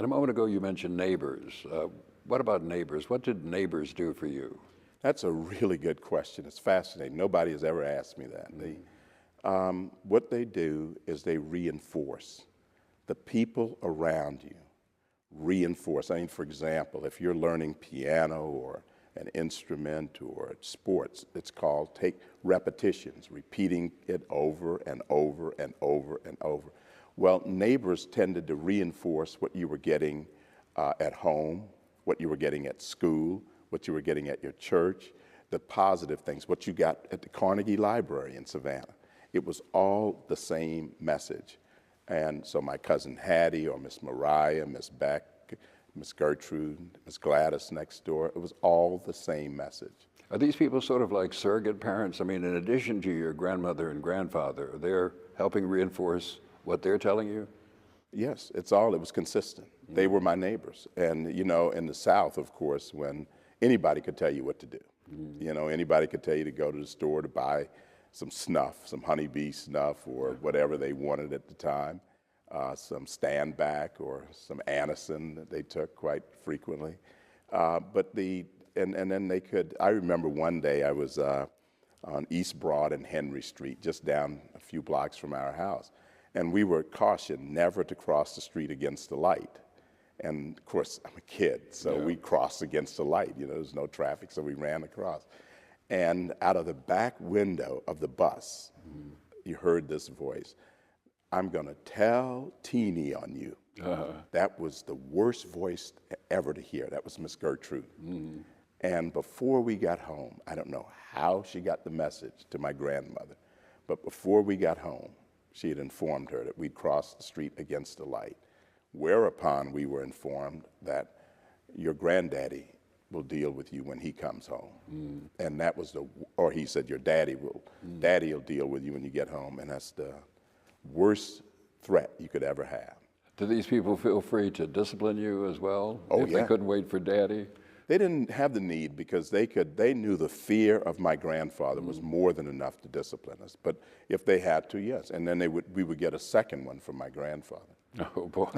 And a moment ago, you mentioned neighbors. What about neighbors? What did neighbors do for you? That's a really good question. It's fascinating. Nobody has ever asked me that. What they do is they reinforce. The people around you reinforce. I mean, for example, if you're learning piano or an instrument or sports, it's called take repetitions, repeating it over and over and over and over. Well, neighbors tended to reinforce what you were getting at home, what you were getting at school, what you were getting at your church, the positive things, what you got at the Carnegie Library in Savannah. It was all the same message. And so my cousin Hattie or Miss Mariah, Miss Beck, Miss Gertrude, Miss Gladys next door, it was all the same message. Are these people sort of like surrogate parents? I mean, in addition to your grandmother and grandfather, they're helping reinforce what they're telling you? Yes, it was consistent. They were my neighbors. And, you know, in the South, of course, when anybody could tell you what to do. You know, anybody could tell you to go to the store to buy some snuff, some honeybee snuff or whatever they wanted at the time, some Standback or some Anacin that they took quite frequently. And then they could, I remember one day I was on East Broad and Henry Street, just down a few blocks from our house. And we were cautioned never to cross the street against the light. And of course, I'm a kid, so we crossed against the light. You know, there's no traffic, so we ran across. And out of the back window of the bus, you heard this voice, "I'm gonna tell Teenie on you." That was the worst voice ever to hear. That was Miss Gertrude. And before we got home, I don't know how she got the message to my grandmother, but before we got home, she had informed her that we'd crossed the street against the light. Whereupon we were informed that your granddaddy will deal with you when he comes home. And that was or he said, your daddy will deal with you when you get home. And that's the worst threat you could ever have. Do these people feel free to discipline you as well? Oh, if they couldn't wait for daddy? They didn't have the need because they knew the fear of my grandfather was more than enough to discipline us. But if they had to, yes. And then we would get a second one from my grandfather. Oh, boy.